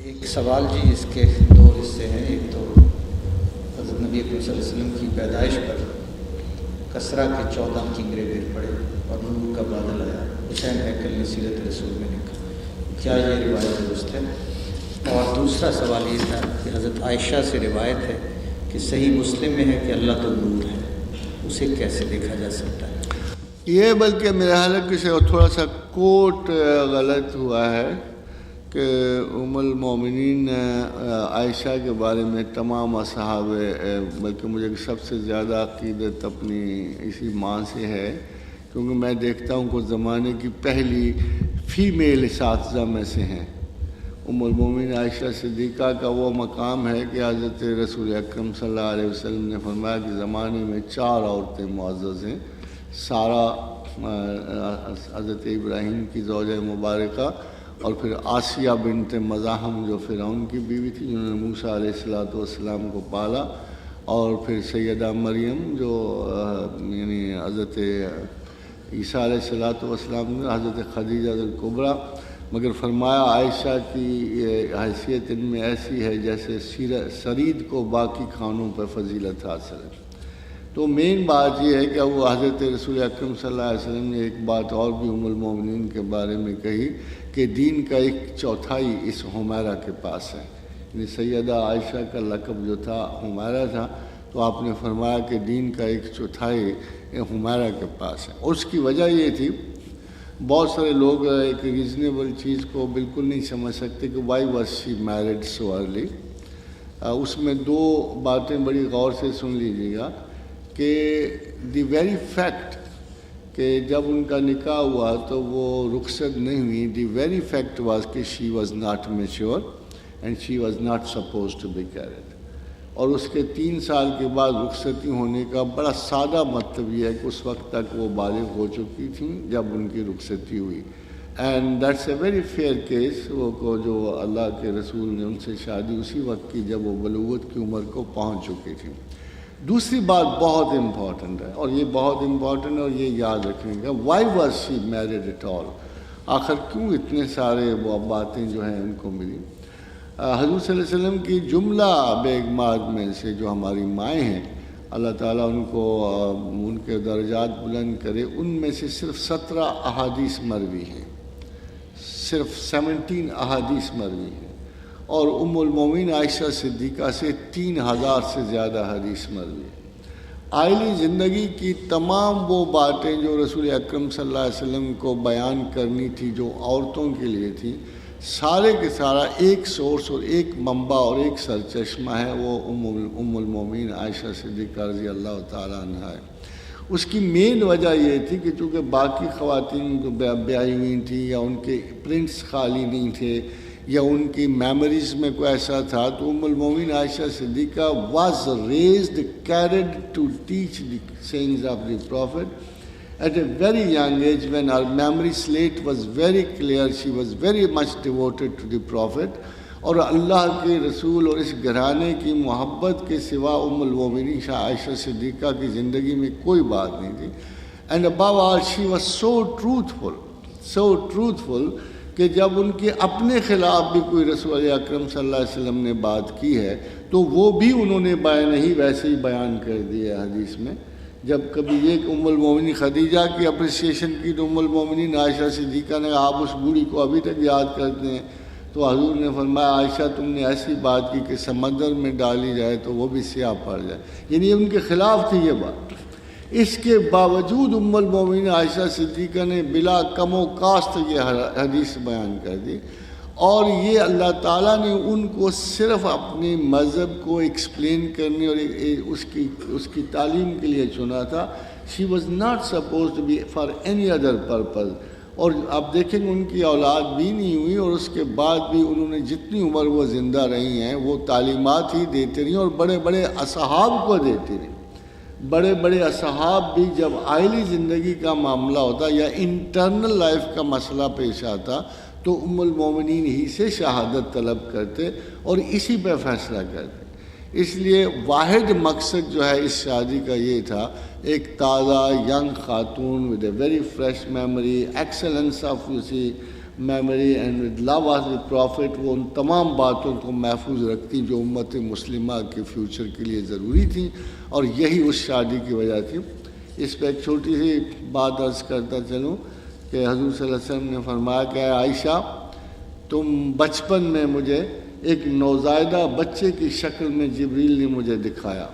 ایک سوال جی، اس کے دو حصے ہیں۔ ایک تو حضرت نبی اکرم صلی اللہ علیہ وسلم کی پیدائش پر کسرا کے 14 کنگرے گر پڑے اور نور کا بادل آیا، حسین ہیکل نے سیرت رسول میں لکھا، کیا یہ روایت درست ہے؟ اور دوسرا سوال یہ تھا کہ حضرت عائشہ سے روایت ہے کہ صحیح مسلم میں ہے کہ اللہ تو نور ہے، اسے کیسے دیکھا جا سکتا ہے؟ یہ بلکہ میرا خیال ہے کہ تھوڑا سا کوٹ غلط ہوا ہے کہ ام المومنین عائشہ کے بارے میں تمام صحابہ، بلکہ مجھے سب سے زیادہ عقیدت اپنی اسی ماں سے ہے، کیونکہ میں دیکھتا ہوں کہ زمانے کی پہلی فیمیل اساتذہ میں سے ہیں۔ ام المومنین عائشہ صدیقہ کا وہ مقام ہے کہ حضرت رسول اکرم صلی اللہ علیہ وسلم نے فرمایا کہ زمانے میں 4 عورتیں معزز ہیں، سارہ حضرت ابراہیم کی زوجہ مبارکہ، اور پھر آسیہ بنت مزاحم جو فرعون کی بیوی تھی جنہوں نے موسیٰ علیہ السلام کو پالا، اور پھر سیدہ مریم جو یعنی حضرت عیسیٰ علیہ السلام، حضرت خدیجہ الکبریٰ، مگر فرمایا عائشہ کی حیثیت ان میں ایسی ہے جیسے سرید کو باقی کھانوں پر فضیلت حاصل ہے۔ تو مین بات یہ ہے کہ وہ حضرت رسول اکرم صلی اللہ علیہ وسلم نے ایک بات اور بھی ام المومنین کے بارے میں کہی کہ دین کا 1/4 اس حمیرہ کے پاس ہے، یعنی سیدہ عائشہ کا لقب جو تھا حمیرہ تھا، تو آپ نے فرمایا کہ دین کا 1/4 حمیرہ کے پاس ہے۔ اس کی وجہ یہ تھی، بہت سارے لوگ ایک ریزنیبل چیز کو بالکل نہیں سمجھ سکتے کہ why was she married so early. اس میں 2 باتیں بڑی غور سے سن لیجیے گا کہ دی ویری فیکٹ کہ جب ان کا نکاح ہوا تو وہ رخصت نہیں ہوئی، دی ویری فیکٹ واز کہ she was not mature and she was not suppose to be carried, اور اس کے 3 سال کے بعد رخصتی ہونے کا بڑا سادہ مطلب یہ ہے کہ اس وقت تک وہ بالغ ہو چکی تھیں جب ان کی رخصتی ہوئی، and that's a very fair case. وہ کو جو اللہ کے رسول نے ان سے شادی اسی وقت کی جب وہ بلوغت کی عمر کو پہنچ چکی تھیں۔ دوسری بات بہت امپورٹنٹ ہے، اور یہ بہت امپورٹنٹ ہے اور یہ یاد رکھنے کا، why was she married at all, آخر کیوں اتنے سارے وہ باتیں جو ہیں ان کو ملی۔ حضور صلی اللہ علیہ وسلم کی جملہ بیگمات میں سے جو ہماری مائیں ہیں، اللہ تعالیٰ ان کو ان کے درجات بلند کرے، ان میں سے صرف 17 احادیث مروی ہیں، صرف 17 احادیث مروی ہیں، اور ام المومنین عائشہ صدیقہ سے 3000 سے زیادہ حدیث مروی ہے۔ آئلی زندگی کی تمام وہ باتیں جو رسول اکرم صلی اللہ علیہ وسلم کو بیان کرنی تھی جو عورتوں کے لیے تھی، سارے کے سارا ایک سورس اور ایک منبع اور ایک سرچشمہ ہے، وہ ام المومنین عائشہ صدیقہ رضی اللہ تعالیٰ عنہا ہے۔ اس کی مین وجہ یہ تھی کہ چونکہ باقی خواتین جو بیاہی ہوئی تھیں یا ان کے پرنٹس خالی نہیں تھے یا ان کی میموریز میں کوئی ایسا تھا، تو ام المومنین Aisha Siddiqa was raised carried to teach the sayings of the prophet at a very young age when her memory slate was very clear. She was very much devoted to the Prophet، اور اللہ کے رسول اور اس گھرانے کی محبت کے سوا ام المومنین عائشہ صدیقہ کی زندگی میں کوئی بات نہیں تھی۔ and above all she was so truthful کہ جب ان کے اپنے خلاف بھی کوئی رسول اکرم صلی اللہ علیہ وسلم نے بات کی ہے تو وہ بھی انہوں نے نہیں ویسے ہی بیان کر دیا حدیث میں۔ جب کبھی یہ کہ ام المومنین خدیجہ کی اپریسیشن کی تو ام المومنین عائشہ صدیقہ نے آپ اس بوڑھی کو ابھی تک یاد کرتے ہیں، تو حضور نے فرمایا عائشہ تم نے ایسی بات کی کہ سمندر میں ڈالی جائے تو وہ بھی سیاہ پڑ جائے، یعنی ان کے خلاف تھی یہ بات۔ اس کے باوجود ام المومنین عائشہ صدیقہ نے بلا کم و کاست یہ حدیث بیان کر دی، اور یہ اللہ تعالیٰ نے ان کو صرف اپنے مذہب کو ایکسپلین کرنے اور اس کی تعلیم کے لیے چنا تھا۔ She was not suppose to be for any other purpose, اور آپ دیکھیں گے ان کی اولاد بھی نہیں ہوئی، اور اس کے بعد بھی انہوں نے جتنی عمر وہ زندہ رہی ہیں وہ تعلیمات ہی دیتے رہی، اور بڑے بڑے اصحاب کو دیتی رہی۔ بڑے بڑے اصحاب بھی جب آئلی زندگی کا معاملہ ہوتا یا انٹرنل لائف کا مسئلہ پیش آتا تو ام المومنین ہی سے شہادت طلب کرتے اور اسی پہ فیصلہ کرتے۔ اس لیے واحد مقصد جو ہے اس شادی کا یہ تھا، ایک تازہ ینگ خاتون with a very fresh memory, excellence of memory and with love of the Prophet, وہ ان تمام باتوں کو محفوظ رکھتی جو امت مسلمہ کے فیوچر کے لیے ضروری تھیں، اور یہی اس شادی کی وجہ تھی۔ اس پہ ایک چھوٹی سی بات عرض کرتا چلوں کہ حضور صلی اللہ علیہ وسلم نے فرمایا کہ عائشہ، تم بچپن میں مجھے ایک نوزائیدہ بچے کی شکل میں جبریل نے مجھے دکھایا،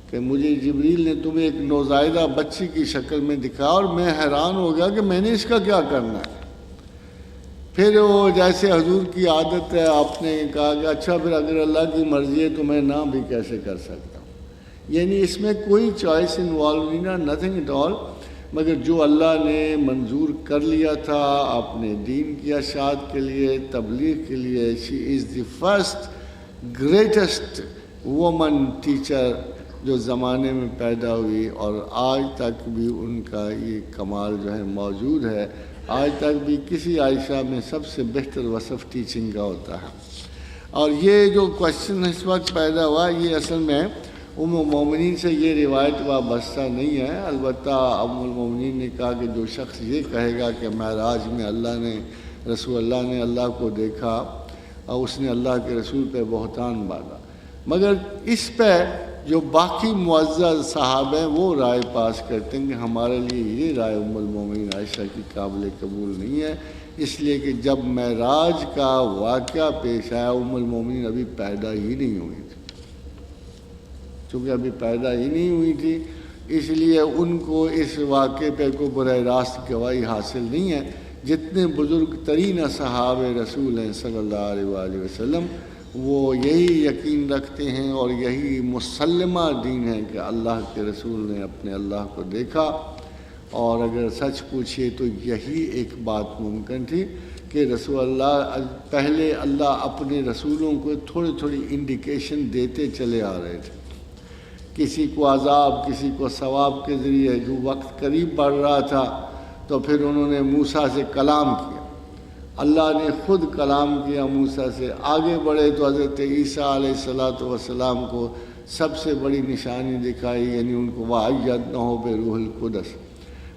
کہ مجھے جبریل نے تمہیں ایک نوزائیدہ بچی کی شکل میں دکھایا، اور میں حیران ہو گیا کہ میں نے اس کا کیا کرنا ہے۔ پھر وہ جیسے حضور کی عادت ہے، آپ نے کہا کہ اچھا پھر اگر اللہ کی مرضی ہے تو میں نہ بھی کیسے کر سکتا ہوں، یعنی اس میں کوئی چوائس انوالو نہیں نا، نتھنگ ایٹ آل، مگر جو اللہ نے منظور کر لیا تھا اپنے دین کی اشاعت کے لیے، تبلیغ کے لیے۔ She is the first greatest woman teacher جو زمانے میں پیدا ہوئی، اور آج تک بھی ان کا یہ کمال جو ہے موجود ہے۔ آج تک بھی کسی عائشہ میں سب سے بہتر وصف ٹیچنگ کا ہوتا ہے۔ اور یہ جو کوشچن اس وقت پیدا ہوا، یہ اصل میں ام المومنین سے یہ روایت وابستہ نہیں ہے، البتہ ام المومنین نے کہا کہ جو شخص یہ کہے گا کہ معراج میں رسول اللہ نے اللہ کو دیکھا، اور اس نے اللہ کے رسول پہ بہتان باندھا۔ مگر اس پہ جو باقی معزز صحابہ ہیں وہ رائے پاس کرتے ہیں کہ ہمارے لیے یہ رائے ام المومنین عائشہ کی قابل قبول نہیں ہے، اس لیے کہ جب معراج کا واقعہ پیش آیا ام المومنین ابھی پیدا ہی نہیں ہوئی تھی، چونکہ ابھی پیدا ہی نہیں ہوئی تھی، اس لیے ان کو اس واقعے پہ کوئی براہ راست گواہی حاصل نہیں ہے۔ جتنے بزرگ ترین صحابہ رسول ہیں صلی اللہ علیہ وآلہ وسلم، وہ یہی یقین رکھتے ہیں اور یہی مسلمہ دین ہے کہ اللہ کے رسول نے اپنے اللہ کو دیکھا، اور اگر سچ پوچھے تو یہی ایک بات ممکن تھی کہ رسول اللہ پہلے اللہ اپنے رسولوں کو تھوڑی تھوڑی انڈیکیشن دیتے چلے آ رہے تھے، کسی کو عذاب کسی کو ثواب کے ذریعے۔ جو وقت قریب بڑھ رہا تھا تو پھر انہوں نے موسیٰ سے کلام کیا، اللہ نے خود کلام کیا موسیٰ سے۔ آگے بڑھے تو حضرت عیسیٰ علیہ السلام کو سب سے بڑی نشانی دکھائی، یعنی ان کو وَأَيَّدْنَاهُ بِرُوحِ الْقُدُسِ۔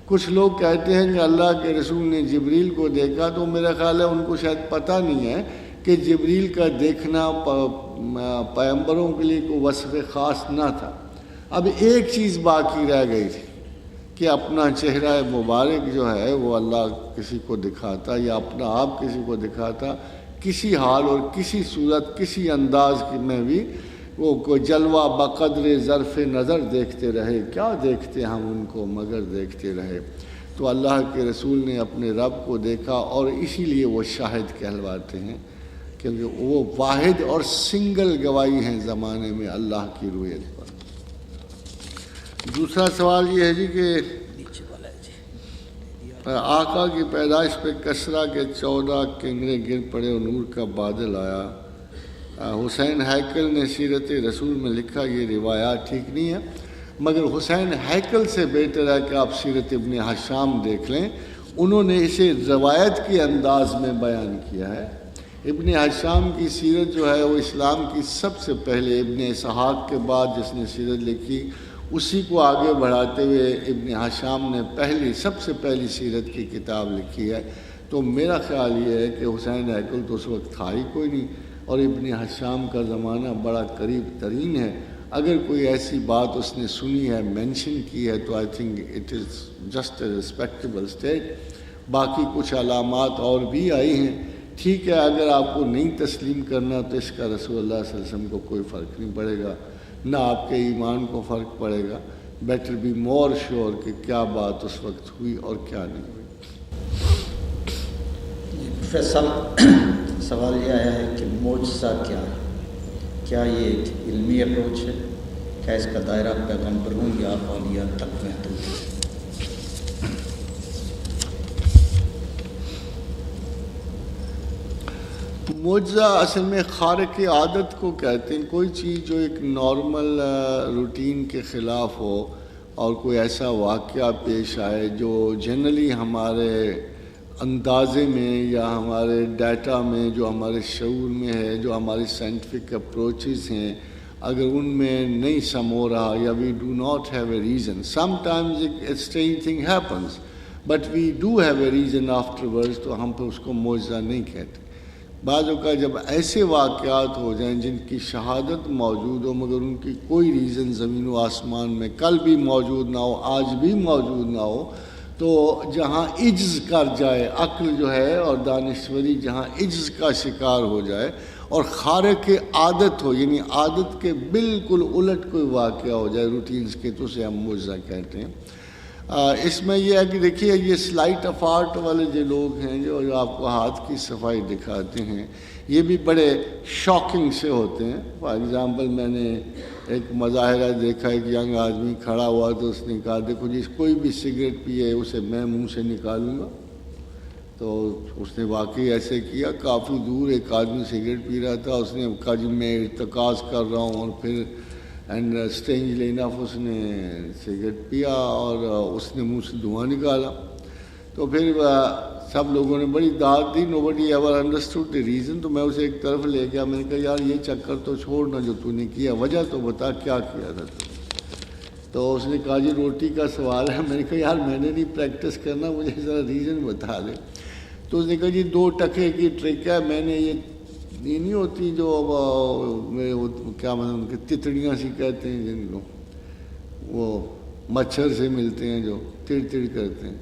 کچھ لوگ کہتے ہیں کہ اللہ کے رسول نے جبریل کو دیکھا، تو میرا خیال ہے ان کو شاید پتہ نہیں ہے کہ جبریل کا دیکھنا پیغمبروں کے لیے کوئی وصف خاص نہ تھا۔ اب ایک چیز باقی رہ گئی تھی کہ اپنا چہرہ مبارک جو ہے وہ اللہ کسی کو دکھاتا، یا اپنا آپ کسی کو دکھاتا، کسی حال اور کسی صورت کسی انداز میں بھی وہ کوئی جلوہ بقدر ظرف نظر دیکھتے رہے۔ کیا دیکھتے ہم ان کو، مگر دیکھتے رہے۔ تو اللہ کے رسول نے اپنے رب کو دیکھا، اور اسی لیے وہ شاہد کہلواتے ہیں، کیونکہ وہ واحد اور سنگل گواہی ہیں زمانے میں اللہ کی رویت پر۔ دوسرا سوال یہ ہے جی کہ آقا کی پیدائش پہ کسرا کے 14 کنگرے گر پڑے اور نور کا بادل آیا۔ حسین ہیکل نے سیرت رسول میں لکھا یہ روایات ٹھیک نہیں ہے، مگر حسین ہیکل سے بہتر ہے کہ آپ سیرت ابن حشام دیکھ لیں، انہوں نے اسے روایت کے انداز میں بیان کیا ہے۔ ابن حشام کی سیرت جو ہے وہ اسلام کی سب سے پہلے، ابن اسحاق کے بعد جس نے سیرت لکھی اسی کو آگے بڑھاتے ہوئے ابن حشام نے سب سے پہلی سیرت کی کتاب لکھی ہے۔ تو میرا خیال یہ ہے کہ حسین ہیکل تو اس وقت تھا ہی کوئی نہیں، اور ابن حشام کا زمانہ بڑا قریب ترین ہے۔ اگر کوئی ایسی بات اس نے سنی ہے، مینشن کی ہے، تو I think it is just a respectable state. باقی کچھ علامات اور بھی آئی ہیں، ٹھیک ہے، اگر آپ کو نہیں تسلیم کرنا تو اس کا رسول اللہ صلی اللہ علیہ وسلم کو کوئی فرق نہیں پڑے گا، نہ آپ کے ایمان کو فرق پڑے گا۔ بیٹر بی مور شیور کہ کیا بات اس وقت ہوئی اور کیا نہیں ہوئی۔ پروفیسر سوال یہ آیا ہے کہ معجزہ کیا ہے؟ کیا یہ ایک علمی اپروچ ہے؟ کیا اس کا دائرہ پیغمبروں یا اولیاء تک محدود ہے؟ معجزہ اصل میں خارق عادت کو کہتے ہیں، کوئی چیز جو ایک نارمل روٹین کے خلاف ہو، اور کوئی ایسا واقعہ پیش آئے جو جنرلی ہمارے اندازے میں یا ہمارے ڈیٹا میں، جو ہمارے شعور میں ہے، جو ہماری سائنٹیفک اپروچز ہیں، اگر ان میں نہیں سمو رہا، یا we do not have a reason, sometimes a strange thing happens. But we do have a reason afterwards, تو ہم پہ اس کو معجزہ نہیں کہتے۔ بعض اوقات جب ایسے واقعات ہو جائیں جن کی شہادت موجود ہو مگر ان کی کوئی ریزن زمین و آسمان میں کل بھی موجود نہ ہو، آج بھی موجود نہ ہو، تو جہاں عجز کر جائے عقل جو ہے اور دانشوری، جہاں عجز کا شکار ہو جائے اور خارق عادت ہو، یعنی عادت کے بالکل الٹ کوئی واقعہ ہو جائے روٹینز کے، تو اسے ہم معجزہ کہتے ہیں۔ اس میں یہ ہے کہ دیکھیے یہ سلائٹ آف آرٹ والے جو لوگ ہیں جو آپ کو ہاتھ کی صفائی دکھاتے ہیں، یہ بھی بڑے شاکنگ سے ہوتے ہیں۔ فار ایگزامپل میں نے ایک مظاہرہ دیکھا، ایک ینگ آدمی کھڑا ہوا تو اس نے کہا دیکھو جی کوئی بھی سگریٹ پیے اسے میں منہ سے نکالوں گا، تو اس نے واقعی ایسے کیا۔ کافی دور ایک آدمی سگریٹ پی رہا تھا، اس نے کہا جی میں ارتکاز کر رہا ہوں، اور پھر اینڈ اسٹرینجلی انف اس نے سگریٹ پیا اور اس نے منہ سے دھواں نکالا۔ تو پھر سب لوگوں نے بڑی داد دی، nobody ever understood the reason. تو میں اسے ایک طرف لے گیا، میں نے کہا یار یہ چکر تو چھوڑنا جو تو نے کیا، وجہ تو بتا کیا کیا تھا تو اس نے کہا جی روٹی کا سوال ہے۔ میں نے کہا یار میں نے نہیں پریکٹس کرنا، مجھے ذرا ریزن بتا دے۔ تو اس نے کہا جی 2 ٹکے کی ٹرک ہے، میں نے یہ نہیں ہوتی جو کیا مطلب ان کی تتڑیاں سی کہتے ہیں جن کو، وہ مچھر سے ملتے ہیں جو تڑ تڑ کرتے ہیں،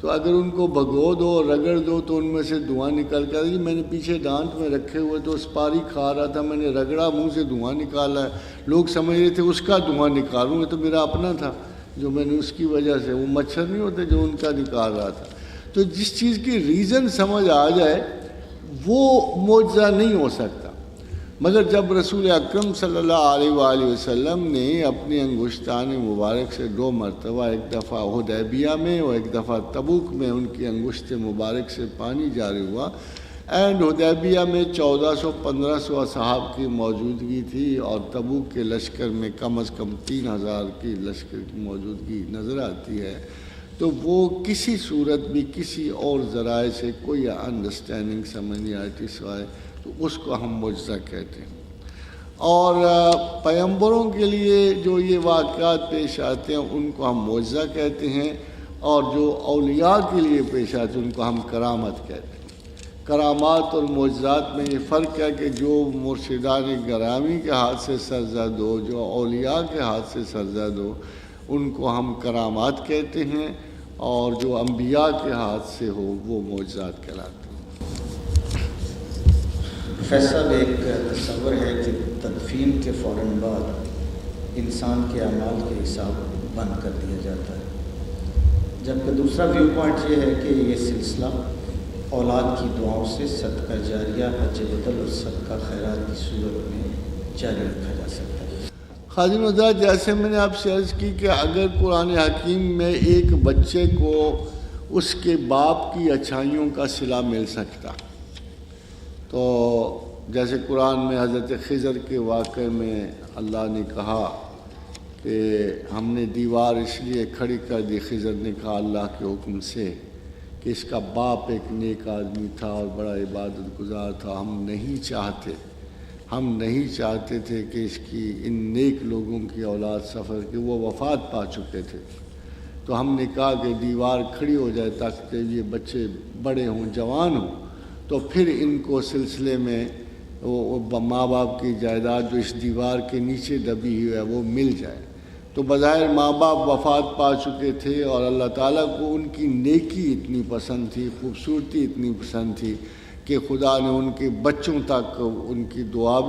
تو اگر ان کو بھگو دو رگڑ دو تو ان میں سے دھواں نکل کے جی میں نے پیچھے دانت میں رکھے ہوئے تو سپاری کھا رہا تھا، میں نے رگڑا منہ سے دھواں نکالا ہے، لوگ سمجھ رہے تھے اس کا دھواں نکالوں، یہ تو میرا اپنا تھا جو میں نے اس کی وجہ سے، وہ مچھر نہیں ہوتے جو ان کا نکال رہا تھا۔ تو جس چیز کی ریزن سمجھ آ جائے وہ معجزہ نہیں ہو سکتا۔ مگر جب رسول اکرم صلی اللہ علیہ وآلہ وسلم نے اپنی انگشتان مبارک سے 2 مرتبہ، ایک دفعہ حدیبیہ میں اور ایک دفعہ تبوک میں ان کی انگشت مبارک سے پانی جاری ہوا، اینڈ حدیبیہ میں 1400-1500 اصحاب کی موجودگی تھی اور تبوک کے لشکر میں کم از کم 3000 کی لشکر کی موجودگی نظر آتی ہے، تو وہ کسی صورت بھی کسی اور ذرائع سے کوئی انڈرسٹینڈنگ سمجھ نہیں آتی سوائے، تو اس کو ہم معجزہ کہتے ہیں۔ اور پیغمبروں کے لیے جو یہ واقعات پیش آتے ہیں ان کو ہم معجزہ کہتے ہیں، اور جو اولیاء کے لیے پیش آتے ہیں ان کو ہم کرامت کہتے ہیں۔ کرامات اور معجزات میں یہ فرق ہے کہ جو مرشدان گرامی کے ہاتھ سے سرزد ہو، جو اولیاء کے ہاتھ سے سرزد ہو، ان کو ہم کرامات کہتے ہیں، اور جو انبیاء کے ہاتھ سے ہو وہ معجزات کہلاتے ہیں۔ صاحب ایک تصور ہے کہ تدفین کے فوراً بعد انسان کے اعمال کے حساب بند کر دیا جاتا ہے، جبکہ دوسرا ویو پوائنٹ یہ ہے کہ یہ سلسلہ اولاد کی دعاؤں سے صدقہ جاریہ، حج بدل اور صدقہ خیرات کی صورت میں جاری رکھا جا سکتا ہے۔ خادم حضرات، جیسے میں نے آپ سے عرض کی کہ اگر قرآن حکیم میں ایک بچے کو اس کے باپ کی اچھائیوں کا صلہ مل سکتا، تو جیسے قرآن میں حضرت خضر کے واقعے میں اللہ نے کہا کہ ہم نے دیوار اس لیے کھڑی کر دی، خضر نے کہا اللہ کے حکم سے کہ اس کا باپ ایک نیک آدمی تھا اور بڑا عبادت گزار تھا، ہم نہیں چاہتے تھے کہ اس کی ان نیک لوگوں کی اولاد سفر کہ وہ وفات پا چکے تھے، تو ہم نے کہا کہ دیوار کھڑی ہو جائے تاکہ یہ بچے بڑے ہوں، جوان ہوں، تو پھر ان کو سلسلے میں وہ ماں باپ کی جائیداد جو اس دیوار کے نیچے دبی ہوئی ہے وہ مل جائے۔ تو بظاہر ماں باپ وفات پا چکے تھے اور اللہ تعالیٰ کو ان کی نیکی اتنی پسند تھی، خوبصورتی اتنی پسند تھی کہ خدا نے ان کے بچوں تک ان کی دعا بھی